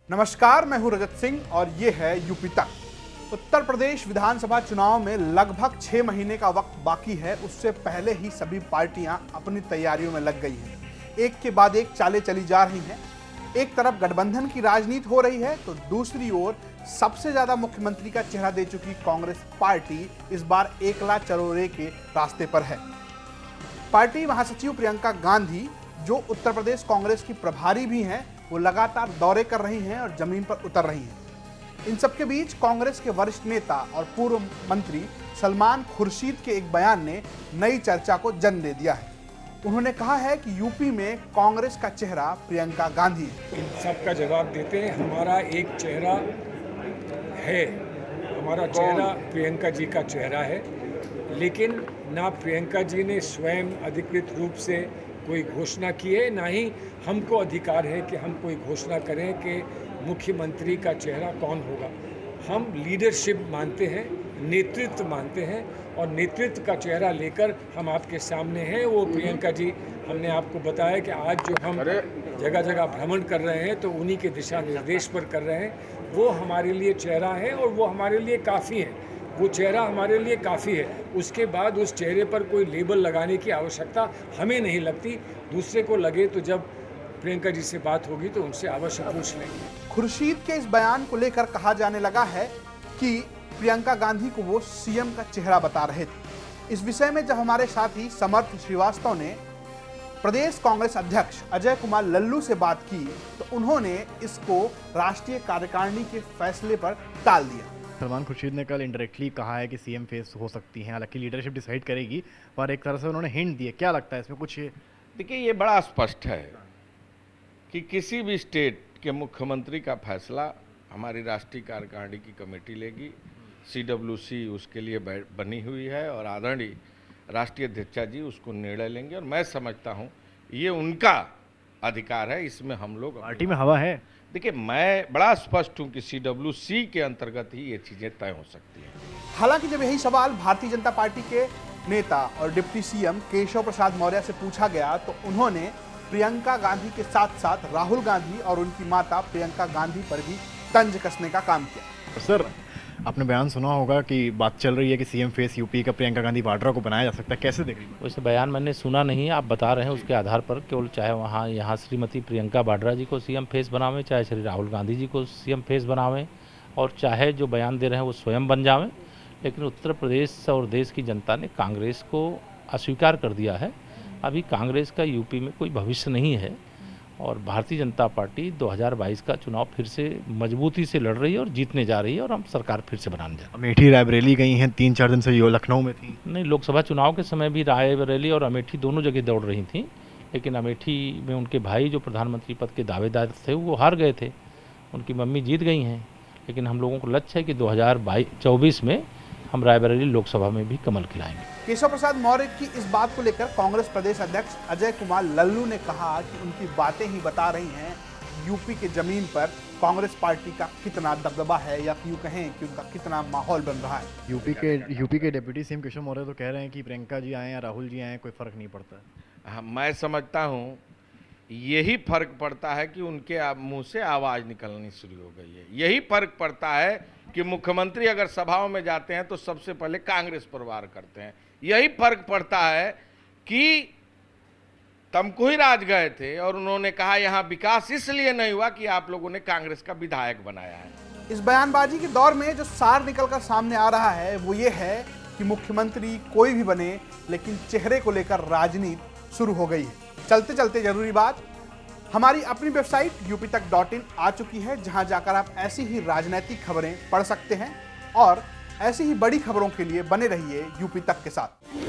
नमस्कार, मैं हूं रजत सिंह और ये है यूपी तक। उत्तर प्रदेश विधानसभा चुनाव में लगभग 6 महीने का वक्त बाकी है। उससे पहले ही सभी पार्टियां अपनी तैयारियों में लग गई हैं। एक के बाद एक चालें चली जा रही हैं। एक तरफ गठबंधन की राजनीति हो रही है तो दूसरी ओर सबसे ज्यादा मुख्यमंत्री का चेहरा दे चुकी कांग्रेस पार्टी इस बार एकला चरोरे के रास्ते पर है। पार्टी महासचिव प्रियंका गांधी, जो उत्तर प्रदेश कांग्रेस की प्रभारी भी हैं, वो लगातार दौरे कर रही हैं और जमीन पर उतर रही हैं। इन सबके बीच कांग्रेस के वरिष्ठ नेता और पूर्व मंत्री सलमान खुर्शीद के एक बयान ने नई चर्चा को जन्म दे दिया है। उन्होंने कहा है कि यूपी में कांग्रेस का चेहरा प्रियंका गांधी है। इन सब का जवाब देते हैं। हमारा एक चेहरा है, हमारा चेहरा प्रियंका जी का चेहरा है, लेकिन ना प्रियंका जी ने स्वयं अधिकृत रूप से कोई घोषणा की है, ना ही हमको अधिकार है कि हम कोई घोषणा करें कि मुख्यमंत्री का चेहरा कौन होगा। हम लीडरशिप मानते हैं, नेतृत्व मानते हैं और नेतृत्व का चेहरा लेकर हम आपके सामने हैं। वो प्रियंका जी, हमने आपको बताया कि आज जो हम जगह जगह भ्रमण कर रहे हैं तो उन्हीं के दिशा निर्देश पर कर रहे हैं। वो हमारे लिए चेहरा है और वो हमारे लिए काफ़ी है। वो चेहरा हमारे लिए काफ़ी है। उसके बाद उस चेहरे पर कोई लेबल लगाने की आवश्यकता हमें नहीं लगती। दूसरे को लगे तो जब प्रियंका जी से बात होगी तो उनसे अवश्य पूछ लेंगे। खुर्शीद के इस बयान को लेकर कहा जाने लगा है कि प्रियंका गांधी को वो सीएम का चेहरा बता रहे थे। इस विषय में जब हमारे साथी समर्थ श्रीवास्तव ने प्रदेश कांग्रेस अध्यक्ष अजय कुमार लल्लू से बात की तो उन्होंने इसको राष्ट्रीय कार्यकारिणी के फैसले पर टाल दिया। सलमान खुर्शीद ने कल इनडायरेक्टली कहा है कि सीएम फेस हो सकती हैं, हालांकि लीडरशिप डिसाइड करेगी, पर एक तरह से उन्होंने हिंट दिए। क्या लगता है इसमें कुछ? देखिए, ये बड़ा स्पष्ट है कि किसी भी स्टेट के मुख्यमंत्री का फैसला हमारी राष्ट्रीय कार्यकारिणी की कमेटी लेगी। CWC उसके लिए बनी हुई है और आदरणीय राष्ट्रीय अध्यक्षा जी उसको निर्णय लेंगे और मैं समझता हूँ ये उनका अधिकार है। इसमें हम लोग पार्टी में हवा है। देखिए, मैं बड़ा स्पष्ट हूँ कि CWC के अंतर्गत ही ये चीज़ें तय हो सकती हैं। हालांकि जब यही सवाल भारतीय जनता पार्टी के नेता और डिप्टी सीएम केशव प्रसाद मौर्य से पूछा गया तो उन्होंने प्रियंका गांधी के साथ साथ राहुल गांधी और उनकी माता प्रियंका गांधी पर भी तंज कसने का काम किया। सर, आपने बयान सुना होगा कि बात चल रही है कि सीएम फेस यूपी का प्रियंका गांधी वाड्रा को बनाया जा सकता है, कैसे देख रही है? वैसे बयान मैंने सुना नहीं, आप बता रहे हैं उसके आधार पर। केवल चाहे यहाँ श्रीमती प्रियंका वाड्रा जी को सीएम फेस बनावें, चाहे श्री राहुल गांधी जी को सीएम फेस बनावें और चाहे जो बयान दे रहे हैं वो स्वयं बन जावें, लेकिन उत्तर प्रदेश और देश की जनता ने कांग्रेस को अस्वीकार कर दिया है। अभी कांग्रेस का यूपी में कोई भविष्य नहीं है और भारतीय जनता पार्टी 2022 का चुनाव फिर से मजबूती से लड़ रही है और जीतने जा रही है और हम सरकार फिर से बनाने जा रहे हैं। अमेठी रायबरेली गई हैं 3-4 दिन से, यो लखनऊ में थी। नहीं, लोकसभा चुनाव के समय भी रायबरेली और अमेठी दोनों जगह दौड़ रही थी, लेकिन अमेठी में उनके भाई जो प्रधानमंत्री पद के दावेदार थे वो हार गए थे। उनकी मम्मी जीत गई हैं, लेकिन हम लोगों को लक्ष्य है कि 2024 में हम रायबरेली लोकसभा में भी कमल खिलाएंगे। केशव प्रसाद मौर्य की इस बात को लेकर कांग्रेस प्रदेश अध्यक्ष अजय कुमार लल्लू ने कहा कि उनकी बातें ही बता रही हैं यूपी के जमीन पर कांग्रेस पार्टी का कितना दबदबा है, या यूं कहें कि उनका कितना माहौल बन रहा है। यूपी के डिप्टी सीएम केशव मौर्य तो कह रहे हैं कि प्रियंका जी आए या राहुल जी आए कोई फर्क नहीं पड़ता। हाँ, मैं समझता हूँ यही फर्क पड़ता है कि उनके मुंह से आवाज़ निकलनी शुरू हो गई है। यही फर्क पड़ता है कि मुख्यमंत्री अगर सभाओं में जाते हैं तो सबसे पहले कांग्रेस पर वार करते हैं। यही फर्क पड़ता है कि तमकुही राज गए थे और उन्होंने कहा यहाँ विकास इसलिए नहीं हुआ कि आप लोगों ने कांग्रेस का विधायक बनाया है। इस बयानबाजी के दौर में जो सार निकलकर सामने आ रहा है वो ये है कि मुख्यमंत्री कोई भी बने, लेकिन चेहरे को लेकर राजनीति शुरू हो गई है। चलते चलते जरूरी बात, हमारी अपनी वेबसाइट uptak.in आ चुकी है, जहां जाकर आप ऐसी ही राजनीतिक खबरें पढ़ सकते हैं और ऐसी ही बड़ी खबरों के लिए बने रहिए यूपी तक के साथ।